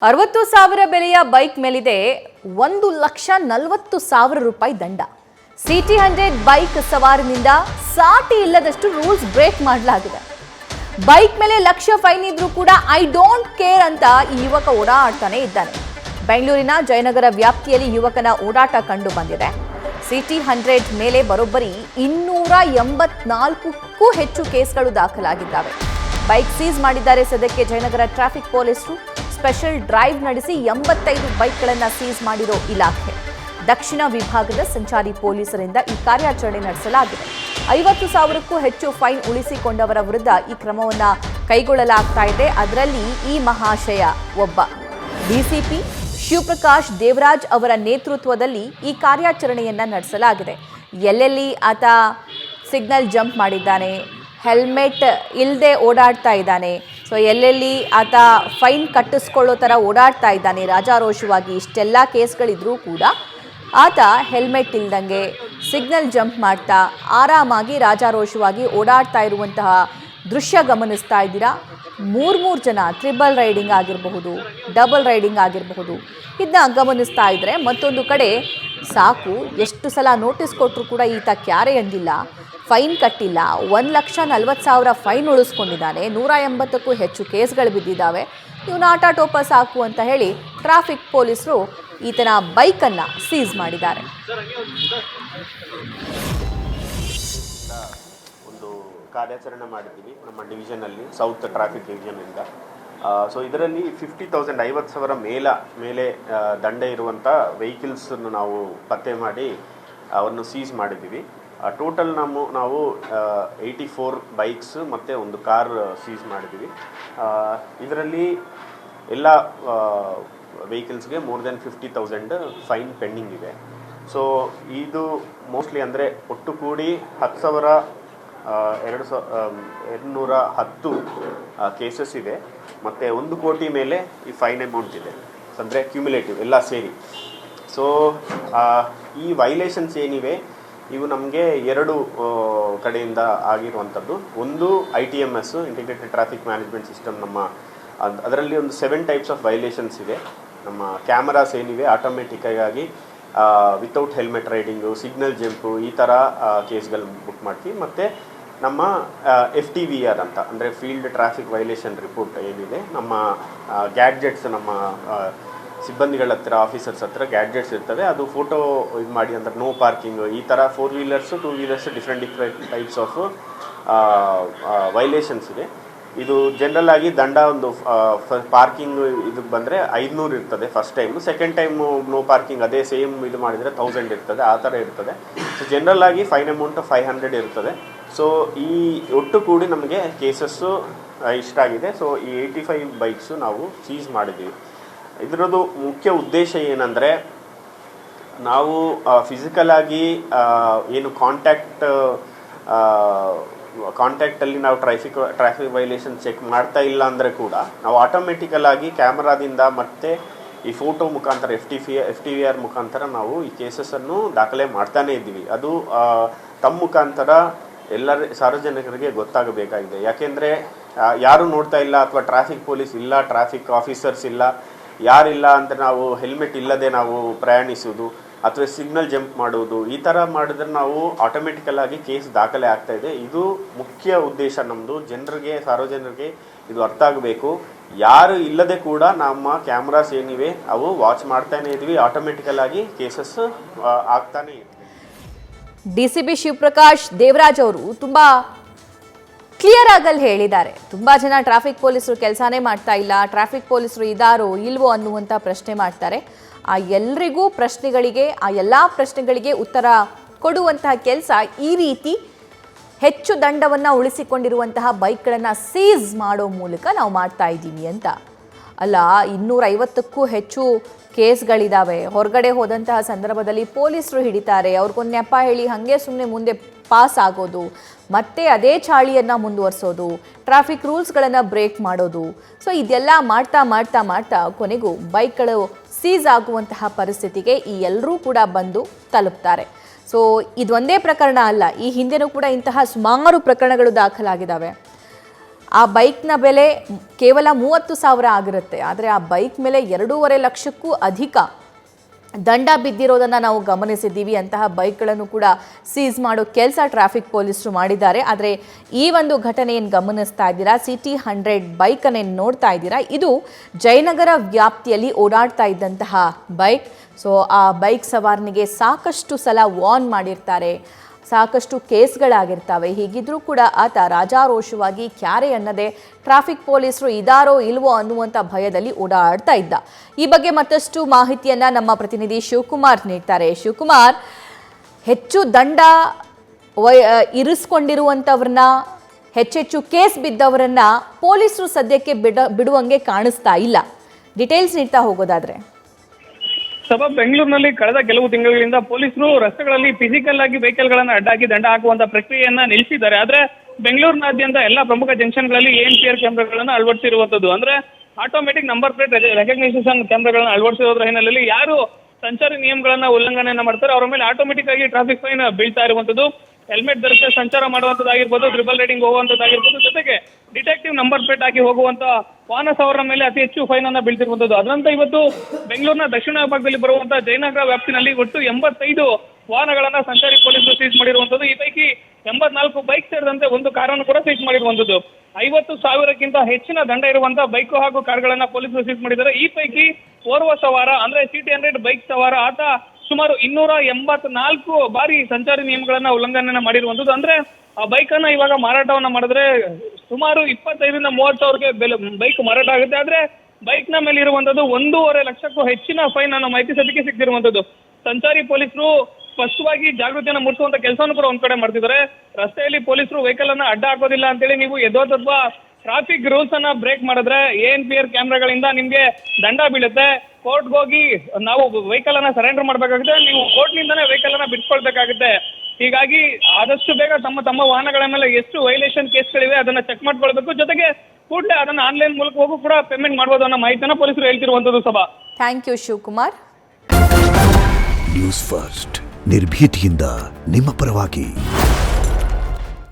60,000 ಬೆಲೆಯ ಬೈಕ್ ಮೇಲಿದೆ 1,40,000 ರೂಪಾಯಿ ದಂಡ. ಸಿಟಿ 100 ಬೈಕ್ ಸವಾರನಿಂದ ಸಾಟಿ ಇಲ್ಲದಷ್ಟು ರೂಲ್ಸ್ ಬ್ರೇಕ್ ಮಾಡಲಾಗಿದೆ. ಬೈಕ್ ಮೇಲೆ ಲಕ್ಷ ಫೈನ್ ಇದ್ರೂ ಕೂಡ ಐ ಡೋಂಟ್ ಕೇರ್ ಅಂತ ಈ ಯುವಕ ಓಡಾಡ್ತಾನೆ ಇದ್ದಾನೆ. ಬೆಂಗಳೂರಿನ ಜಯನಗರ ವ್ಯಾಪ್ತಿಯಲ್ಲಿ ಯುವಕನ ಓಡಾಟ ಕಂಡು ಬಂದಿದೆ. ಸಿಟಿ 100 ಮೇಲೆ ಬರೋಬ್ಬರಿ 284ಕ್ಕೂ ಹೆಚ್ಚು ಕೇಸ್ಗಳು ದಾಖಲಾಗಿದ್ದಾವೆ. ಬೈಕ್ ಸೀಸ್ ಮಾಡಿದ್ದಾರೆ. ಸದ್ಯಕ್ಕೆ ಜಯನಗರ ಟ್ರಾಫಿಕ್ ಪೊಲೀಸರು ಸ್ಪೆಷಲ್ ಡ್ರೈವ್ ನಡೆಸಿ 85 ಬೈಕ್ಗಳನ್ನು ಸೀಸ್ ಮಾಡಿರೋ ಇಲಾಖೆ. ದಕ್ಷಿಣ ವಿಭಾಗದ ಸಂಚಾರಿ ಪೊಲೀಸರಿಂದ ಈ ಕಾರ್ಯಾಚರಣೆ ನಡೆಸಲಾಗಿದೆ. 50,000ಕ್ಕೂ ಹೆಚ್ಚು ಫೈನ್ ಉಳಿಸಿಕೊಂಡವರ ವಿರುದ್ಧ ಈ ಕ್ರಮವನ್ನು ಕೈಗೊಳ್ಳಲಾಗ್ತಾ ಇದೆ. ಅದರಲ್ಲಿ ಈ ಮಹಾಶಯ ಒಬ್ಬ. ಡಿಸಿಪಿ ಶಿವಪ್ರಕಾಶ್ ದೇವರಾಜ್ ಅವರ ನೇತೃತ್ವದಲ್ಲಿ ಈ ಕಾರ್ಯಾಚರಣೆಯನ್ನ ನಡೆಸಲಾಗಿದೆ. ಎಲ್ಲೆಲ್ಲಿ ಆತ ಸಿಗ್ನಲ್ ಜಂಪ್ ಮಾಡಿದ್ದಾನೆ, ಹೆಲ್ಮೆಟ್ ಇಲ್ಲದೆ ಓಡಾಡ್ತಾ ಇದ್ದಾನೆ, ಸೊ ಎಲ್ಲೆಲ್ಲಿ ಆತ ಫೈನ್ ಕಟ್ಟಿಸ್ಕೊಳ್ಳೋ ಥರ ಓಡಾಡ್ತಾ ಇದ್ದಾನೆ ರಾಜಾರೋಷವಾಗಿ, ಇಷ್ಟೆಲ್ಲ ಕೇಸ್ಗಳಿದ್ರೂ ಕೂಡ ಆತ ಹೆಲ್ಮೆಟ್ ಇಲ್ದಂಗೆ ಸಿಗ್ನಲ್ ಜಂಪ್ ಮಾಡ್ತಾ ಆರಾಮಾಗಿ ರಾಜಾರೋಷವಾಗಿ ಓಡಾಡ್ತಾ ಇರುವಂತಹ ದೃಶ್ಯ ಗಮನಿಸ್ತಾ ಇದ್ದೀರಾ. ಮೂರು ಜನ ಟ್ರಿಬಲ್ ರೈಡಿಂಗ್ ಆಗಿರಬಹುದು, ಡಬಲ್ ರೈಡಿಂಗ್ ಆಗಿರಬಹುದು, ಇದನ್ನ ಗಮನಿಸ್ತಾ ಇದ್ರೆ ಮತ್ತೊಂದು ಕಡೆ ಸಾಕು ಎಷ್ಟು ಸಲ ನೋಟಿಸ್ ಕೊಟ್ಟರು ಕೂಡ ಈತ ಕ್ಯಾರೆ ಅಂದಿಲ್ಲ, ಫೈನ್ ಕಟ್ಟಿಲ್ಲ, 1,40,000 ಫೈನ್ ಉಳಿಸ್ಕೊಂಡಿದ್ದಾನೆ, 180ಕ್ಕೂ ಹೆಚ್ಚು ಕೇಸ್ಗಳು ಬಿದ್ದಿದ್ದಾವೆ, ಇವನು ಆಟ ಟೋಪ ಸಾಕು ಅಂತ ಹೇಳಿ ಟ್ರಾಫಿಕ್ ಪೊಲೀಸರು ಈತನ ಬೈಕನ್ನು ಸೀಸ್ ಮಾಡಿದ್ದಾರೆ. ಒಂದು ಕಾರ್ಯಾಚರಣೆ ಮಾಡಿದ್ದೀವಿ ನಮ್ಮ ಡಿವಿಷನಲ್ಲಿ, ಸೌತ್ ಟ್ರಾಫಿಕ್ ಡಿವಿಷನಿಂದ. ಸೊ ಇದರಲ್ಲಿ 50,000 50,000 ಮೇಲೆ ದಂಡ ಇರುವಂಥ ವೆಹಿಕಲ್ಸನ್ನು ನಾವು ಪತ್ತೆ ಮಾಡಿ ಅವನ್ನು ಸೀಸ್ ಮಾಡಿದ್ದೀವಿ. ಟೋಟಲ್ ನಾವು 84 ಬೈಕ್ಸ್ ಮತ್ತು ಒಂದು ಕಾರ್ ಸೀಸ್ ಮಾಡಿದ್ದೀವಿ. ಇದರಲ್ಲಿ ಎಲ್ಲ ವೆಹಿಕಲ್ಸ್ಗೆ ಮೋರ್ ದೆನ್ 50,000 ಫೈನ್ ಪೆಂಡಿಂಗ್ ಇದೆ. ಸೊ ಇದು ಮೋಸ್ಟ್ಲಿ ಅಂದರೆ ಒಟ್ಟು ಕೂಡಿ 10,210 ಕೇಸಸ್ ಇದೆ ಮತ್ತು 1 ಕೋಟಿ ಮೇಲೆ ಈ ಫೈನ್ ಅಮೌಂಟ್ ಇದೆ, ಅಂದರೆ ಕ್ಯುಮ್ಯುಲೇಟಿವ್ ಎಲ್ಲ ಸೇರಿ. ಸೊ ಈ ವೈಲೇಷನ್ಸ್ ಏನಿವೆ ಇವು ನಮಗೆ 2 ಕಡೆಯಿಂದ ಆಗಿರುವಂಥದ್ದು. ಒಂದು ITMS, integrated traffic management system. ಅದರಲ್ಲಿ ಒಂದು 7 ಟೈಪ್ಸ್ ಆಫ್ ವೈಲೇಷನ್ಸ್ ಇದೆ. ನಮ್ಮ ಕ್ಯಾಮರಾಸ್ ಏನಿವೆ ಆಟೋಮೆಟಿಕ್ಕಾಗಿ without helmet riding, signal jump, ಈ ಥರ ಕೇಸ್ಗಳು ಬುಕ್ ಮಾಡ್ತೀವಿ. ಮತ್ತು ನಮ್ಮ FTVR ಅಂತ ಅಂದರೆ ಫೀಲ್ಡ್ ಟ್ರಾಫಿಕ್ ವೈಲೇಷನ್ ರಿಪೋರ್ಟ್ ಏನಿದೆ, ನಮ್ಮ ಗ್ಯಾಡ್ಜೆಟ್ಸ್, ನಮ್ಮ ಸಿಬ್ಬಂದಿಗಳ ಹತ್ರ, ಆಫೀಸರ್ಸ್ ಹತ್ರ ಗ್ಯಾಡ್ಜೆಟ್ಸ್ ಇರ್ತವೆ, ಅದು ಫೋಟೋ ಇದು ಮಾಡಿ, ಅಂದರೆ ನೋ ಪಾರ್ಕಿಂಗ್, ಈ ಥರ 4 wheelers 2 wheelers different types of violations ಇದೆ. ಇದು ಜನರಲ್ ಆಗಿ ದಂಡ ಒಂದು ಪಾರ್ಕಿಂಗ್ ಇದಕ್ಕೆ ಬಂದರೆ 500 ಇರ್ತದೆ first time, second time no parking ಅದೇ ಸೇಮ್ ಇದು ಮಾಡಿದರೆ 1000 ಇರ್ತದೆ, ಆ ಥರ ಇರ್ತದೆ. ಸೊ ಜನರಲ್ ಆಗಿ ಫೈನ್ ಅಮೌಂಟ್ 500 ಇರ್ತದೆ. ಸೊ ಈ ಒಟ್ಟು ಕೂಡಿ ನಮಗೆ ಕೇಸಸ್ಸು ಇಷ್ಟಾಗಿದೆ. ಸೊ ಈ 85 ಬೈಕ್ಸು ನಾವು ಸೀಸ್ ಮಾಡಿದ್ದೀವಿ. ಇದರದ್ದು ಮುಖ್ಯ ಉದ್ದೇಶ ಏನಂದರೆ, ನಾವು ಫಿಸಿಕಲ್ ಆಗಿ ಏನು ಕಾಂಟ್ಯಾಕ್ಟಲ್ಲಿ ನಾವು ಟ್ರಾಫಿಕ್ ವೈಲೇಷನ್ ಚೆಕ್ ಮಾಡ್ತಾ ಇಲ್ಲ ಅಂದರೆ ಕೂಡ ನಾವು ಆಟೋಮೆಟಿಕಲ್ ಆಗಿ ಕ್ಯಾಮ್ರಾದಿಂದ ಮತ್ತು ಈ ಫೋಟೋ ಮುಖಾಂತರ FTVR ಮುಖಾಂತರ ನಾವು ಈ ಕೇಸಸ್ಸನ್ನು ದಾಖಲೆ ಮಾಡ್ತಾನೇ ಇದ್ದೀವಿ. ಅದು ತಮ್ಮ ಮುಖಾಂತರ ಎಲ್ಲರ ಸಾರ್ವಜನಿಕರಿಗೆ ಗೊತ್ತಾಗಬೇಕಾಗಿದೆ. ಯಾಕೆಂದರೆ ಯಾರೂ ನೋಡ್ತಾ ಇಲ್ಲ, ಅಥವಾ ಟ್ರಾಫಿಕ್ ಪೊಲೀಸ್ ಇಲ್ಲ, ಟ್ರಾಫಿಕ್ ಆಫೀಸರ್ಸ್ ಇಲ್ಲ, ಯಾರಿಲ್ಲ ಅಂತ ನಾವು ಹೆಲ್ಮೆಟ್ ಇಲ್ಲದೆ ನಾವು ಪ್ರಯಾಣಿಸೋದು ಅಥವಾ ಸಿಗ್ನಲ್ ಜಂಪ್ ಮಾಡುವುದು, ಈ ಥರ ಮಾಡಿದ್ರೆ ನಾವು ಆಟೋಮೆಟಿಕಲ್ ಆಗಿ ಕೇಸ್ ದಾಖಲೆ ಆಗ್ತಾ ಇದೆ. ಇದು ಮುಖ್ಯ ಉದ್ದೇಶ ನಮ್ಮದು. ಜನರಿಗೆ, ಸಾರ್ವಜನಿಕರಿಗೆ ಇದು ಅರ್ಥ ಆಗಬೇಕು. ಯಾರು ಇಲ್ಲದೆ ಕೂಡ ನಮ್ಮ ಕ್ಯಾಮ್ರಾಸ್ ಏನಿವೆ ಅವು ವಾಚ್ ಮಾಡ್ತಾನೆ ಇದ್ವಿ, ಆಟೋಮೆಟಿಕಲ್ ಆಗಿ ಕೇಸಸ್ ಆಗ್ತಾನೆ ಇದೆ. DCP ಶಿವಪ್ರಕಾಶ್ ದೇವರಾಜ್ ಅವರು ತುಂಬ ಕ್ಲಿಯರ್ ಆಗಲ್ಲಿ ಹೇಳಿದ್ದಾರೆ. ತುಂಬ ಜನ ಟ್ರಾಫಿಕ್ ಪೊಲೀಸರು ಕೆಲಸನೇ ಮಾಡ್ತಾ ಇಲ್ಲ, ಟ್ರಾಫಿಕ್ ಪೊಲೀಸರು ಇದಾರೋ ಇಲ್ವೋ ಅನ್ನುವಂಥ ಪ್ರಶ್ನೆ ಮಾಡ್ತಾರೆ. ಆ ಎಲ್ರಿಗೂ ಪ್ರಶ್ನೆಗಳಿಗೆ, ಆ ಎಲ್ಲ ಪ್ರಶ್ನೆಗಳಿಗೆ ಉತ್ತರ ಕೊಡುವಂತಹ ಕೆಲಸ ಈ ರೀತಿ ಹೆಚ್ಚು ದಂಡವನ್ನು ಉಳಿಸಿಕೊಂಡಿರುವಂತಹ ಬೈಕ್ಗಳನ್ನು ಸೀಸ್ ಮಾಡೋ ಮೂಲಕ ನಾವು ಮಾಡ್ತಾ ಇದ್ದೀವಿ ಅಂತ. ಅಲ್ಲ, 250ಕ್ಕೂ ಹೆಚ್ಚು ಕೇಸ್ಗಳಿದ್ದಾವೆ. ಹೊರಗಡೆ ಹೋದಂತಹ ಸಂದರ್ಭದಲ್ಲಿ ಪೊಲೀಸರು ಹಿಡಿತಾರೆ, ಅವ್ರಿಗೊಂದು ನೆಪ ಹೇಳಿ ಹಾಗೆ ಸುಮ್ಮನೆ ಮುಂದೆ ಪಾಸ್ ಆಗೋದು, ಮತ್ತೆ ಅದೇ ಚಾಳಿಯನ್ನು ಮುಂದುವರಿಸೋದು, ಟ್ರಾಫಿಕ್ ರೂಲ್ಸ್ಗಳನ್ನು ಬ್ರೇಕ್ ಮಾಡೋದು. ಸೊ ಇದೆಲ್ಲ ಮಾಡ್ತಾ ಮಾಡ್ತಾ ಮಾಡ್ತಾ ಕೊನೆಗೂ ಬೈಕ್ಗಳು ಸೀಸ್ ಆಗುವಂತಹ ಪರಿಸ್ಥಿತಿಗೆ ಈ ಎಲ್ಲರೂ ಕೂಡ ಬಂದು ತಲುಪ್ತಾರೆ. ಸೊ ಇದೊಂದೇ ಪ್ರಕರಣ ಅಲ್ಲ, ಈ ಹಿಂದೆನೂ ಕೂಡ ಇಂತಹ ಸುಮಾರು ಪ್ರಕರಣಗಳು ದಾಖಲಾಗಿದ್ದಾವೆ. ಆ ಬೈಕ್ನ ಬೆಲೆ ಕೇವಲ 30,000 ಆಗಿರುತ್ತೆ. ಆದರೆ ಆ ಬೈಕ್ ಮೇಲೆ 2.5 ಲಕ್ಷಕ್ಕೂ ಅಧಿಕ ದಂಡ ಬಿದ್ದಿರೋದನ್ನು ನಾವು ಗಮನಿಸಿದ್ದೀವಿ. ಅಂತಹ ಬೈಕ್ಗಳನ್ನು ಕೂಡ ಸೀಸ್ ಮಾಡೋ ಕೆಲಸ ಟ್ರಾಫಿಕ್ ಪೊಲೀಸರು ಮಾಡಿದ್ದಾರೆ. ಆದರೆ ಈ ಒಂದು ಘಟನೆ ಏನು ಗಮನಿಸ್ತಾ ಇದ್ದೀರಾ, ಸಿಟಿ 100 ಬೈಕನ್ನೇನು ನೋಡ್ತಾ ಇದ್ದೀರಾ, ಇದು ಜಯನಗರ ವ್ಯಾಪ್ತಿಯಲ್ಲಿ ಓಡಾಡ್ತಾ ಇದ್ದಂತಹ ಬೈಕ್. ಸೊ ಆ ಬೈಕ್ ಸವಾರನಿಗೆ ಸಾಕಷ್ಟು ಸಲ ವಾರ್ನ್ ಮಾಡಿರ್ತಾರೆ, ಸಾಕಷ್ಟು ಕೇಸ್ಗಳಾಗಿರ್ತವೆ. ಹೀಗಿದ್ರೂ ಕೂಡ ಆತ ರಾಜಾರೋಷವಾಗಿ ಕ್ಯಾರೆ ಅನ್ನದೆ ಟ್ರಾಫಿಕ್ ಪೊಲೀಸರು ಇದಾರೋ ಇಲ್ವೋ ಅನ್ನುವಂಥ ಭಯದಲ್ಲಿ ಓಡಾಡ್ತಾ ಇದ್ದ. ಈ ಬಗ್ಗೆ ಮತ್ತಷ್ಟು ಮಾಹಿತಿಯನ್ನ ನಮ್ಮ ಪ್ರತಿನಿಧಿ ಶಿವಕುಮಾರ್ ನೀಡ್ತಾರೆ. ಶಿವಕುಮಾರ್, ಹೆಚ್ಚು ದಂಡ ಇರಿಸ್ಕೊಂಡಿರುವಂಥವ್ರನ್ನ, ಹೆಚ್ಚೆಚ್ಚು ಕೇಸ್ ಬಿದ್ದವರನ್ನ ಪೊಲೀಸರು ಸದ್ಯಕ್ಕೆ ಬಿಡುವಂಗೆ ಕಾಣಿಸ್ತಾ ಇಲ್ಲ. ಡೀಟೇಲ್ಸ್ ನೀಡ್ತಾ ಹೋಗೋದಾದ್ರೆ. ಬೆಂಗಳೂರಿನಲ್ಲಿ ಕಳೆದ ಕೆಲವು ತಿಂಗಳಿಂದ ಪೊಲೀಸರು ರಸ್ತೆಗಳಲ್ಲಿ ಫಿಸಿಕಲ್ ಆಗಿ ವೆಹಿಕಲ್ ಗಳನ್ನ ಅಡ್ಡಾಕಿ ದಂಡ ಹಾಕುವಂತ ಪ್ರಕ್ರಿಯೆಯನ್ನ ನಿಲ್ಲಿಸಿದ್ದಾರೆ. ಆದ್ರೆ ಬೆಂಗಳೂರಿನಾದ್ಯಂತ ಎಲ್ಲಾ ಪ್ರಮುಖ ಜಂಕ್ಷನ್ಗಳಲ್ಲಿ ANPR ಕ್ಯಾಮೆರಾಗಳನ್ನ ಅಳವಡಿಸಿರುವಂತದ್ದು, ಅಂದ್ರೆ ಆಟೋಮೆಟಿಕ್ ನಂಬರ್ ಪ್ಲೇಟ್ ರೆಕಗ್ನಿಷನ್ ಕ್ಯಾಮೆರಾಗಳನ್ನ ಅಳವಡಿಸಿರೋದ್ರ ಹಿನ್ನೆಲೆಯಲ್ಲಿ ಯಾರು ಸಂಚಾರಿ ನಿಯಮಗಳನ್ನ ಉಲ್ಲಂಘನೆಯನ್ನ ಮಾಡ್ತಾರೆ ಅವರ ಮೇಲೆ ಆಟೋಮೆಟಿಕ್ ಆಗಿ ಟ್ರಾಫಿಕ್ ಫೈನ್ ಬೀಳ್ತಾ ಇರುವಂತದ್ದು. ಹೆಲ್ಮೆಟ್ ಧರಿಸಿ ಸಂಚಾರ ಮಾಡುವಂತದ್ದಾಗಿರ್ಬೋದು, ಟ್ರಿಬಲ್ ರೈಡಿಂಗ್ ಹೋಗುವಂತದ್ದಾಗಿರ್ಬೋದು, ಜೊತೆಗೆ ಡಿಟೆಕ್ಟಿವ್ ನಂಬರ್ ಪ್ಲೇಟ್ ಹಾಕಿ ಹೋಗುವಂತ ವಾಹನ ಸವಾರರ ಮೇಲೆ ಅತಿ ಹೆಚ್ಚು ಫೈನ್ ಅನ್ನ ಬೀಳ್ತಿರುವಂತದ್ದು. ಅದರಂತೆ ಇವತ್ತು ಬೆಂಗಳೂರಿನ ದಕ್ಷಿಣ ವಿಭಾಗದಲ್ಲಿ ಬರುವಂತಹ ಜಯನಗರ ವ್ಯಾಪ್ತಿನಲ್ಲಿ ಒಟ್ಟು 85 ವಾಹನಗಳನ್ನ ಸಂಚಾರಿ ಪೊಲೀಸರು ಸೀಸ್ ಮಾಡಿರುವಂತದ್ದು. ಈ ಪೈಕಿ 84 ಬೈಕ್ ಸೇರಿದಂತೆ ಒಂದು ಕಾರನ್ನು ಕೂಡ ಸೀಸ್ ಮಾಡಿರುವಂತದ್ದು. 50,000ಕ್ಕಿಂತ ಹೆಚ್ಚಿನ ದಂಡ ಇರುವಂತಹ ಬೈಕ್ ಹಾಗೂ ಕಾರ್ಗಳನ್ನ ಪೊಲೀಸರು ಸೀಸ್ ಮಾಡಿದ್ದಾರೆ. ಈ ಪೈಕಿ ಓರ್ವ ಸವಾರ, ಅಂದ್ರೆ ಸಿಟಿ 100 ಬೈಕ್ ಸವಾರ, ಆತ ಸುಮಾರು 284 ಬಾರಿ ಸಂಚಾರಿ ನಿಯಮಗಳನ್ನ ಉಲ್ಲಂಘನೆ ಮಾಡಿರುವಂತದ್ದು. ಅಂದ್ರೆ ಆ ಬೈಕ್ ಅನ್ನ ಇವಾಗ ಮಾರಾಟವನ್ನ ಮಾಡಿದ್ರೆ ಸುಮಾರು 25ರಿಂದ 30,000ಗೆ ಬೈಕ್ ಮಾರಾಟ ಆಗುತ್ತೆ. ಆದ್ರೆ ಬೈಕ್ ನ ಮೇಲೆ ಇರುವಂತದ್ದು 1.5 ಲಕ್ಷಕ್ಕೂ ಹೆಚ್ಚಿನ ಫೈನ್ ಅನ್ನೋ ಮಾಹಿತಿ ಸದ್ಯಕ್ಕೆ ಸಿಕ್ಕಿರುವಂತದ್ದು. ಸಂಚಾರಿ ಪೊಲೀಸರು ಸ್ಪಷ್ಟವಾಗಿ ಜಾಗೃತಿಯನ್ನ ಮೂಡಿಸುವಂತ ಕೆಲಸವನ್ನು ಕೂಡ ಒಂದ್ ಕಡೆ ಮಾಡ್ತಿದ್ದಾರೆ. ರಸ್ತೆಯಲ್ಲಿ ಪೊಲೀಸರು ವೆಹಿಕಲ್ ಅನ್ನ ಅಡ್ಡ ಹಾಕೋದಿಲ್ಲ ಅಂತೇಳಿ ನೀವು ಯಥೋಚಿತ ಟ್ರಾಫಿಕ್ ರೂಲ್ಸ್ ಅನ್ನ ಬ್ರೇಕ್ ಮಾಡಿದ್ರೆ ANPR ಕ್ಯಾಮೆರಾಗಳಿಂದ ನಿಮ್ಗೆ ದಂಡ ಬೀಳುತ್ತೆ. ಕೋರ್ಟ್ಗೆ ಹೋಗಿ ನಾವು ವೆಹಿಕಲ್ ಅನ್ನ ಸರೆಂಡರ್ ಮಾಡ್ಬೇಕಾಗುತ್ತೆ, ನೀವು ಕೋರ್ಟ್ ನಿಂದಾನೇ ವೆಹಿಕಲ್ ಅನ್ನ ಬಿಡಿಸ್ಕೊಳ್ಬೇಕಾಗುತ್ತೆ. ಹೀಗಾಗಿ ಆದಷ್ಟು ಬೇಗ ತಮ್ಮ ವಾಹನಗಳ ಮೇಲೆ ಎಷ್ಟು ವೈಲೇಷನ್ ಕೇಸ್ಗಳಿವೆ ಅದನ್ನ ಚೆಕ್ ಮಾಡ್ಕೊಳ್ಬೇಕು. ಜೊತೆಗೆ ಕೂಡಲೇ ಅದನ್ನ ಆನ್ಲೈನ್ ಮೂಲಕ ಹೋಗಿ ಕೂಡ ಪೇಮೆಂಟ್ ಮಾಡಬಹುದು ಅನ್ನೋ ಮಾಹಿತಿಯನ್ನ ಪೊಲೀಸರು ಹೇಳ್ತಿರುವಂತದ್ದು. ಸಭಾ, thank you Shivakumar. News first, ನಿರ್ಭೀತಿಯಿಂದ ನಿಮ್ಮ ಪರವಾಗಿ.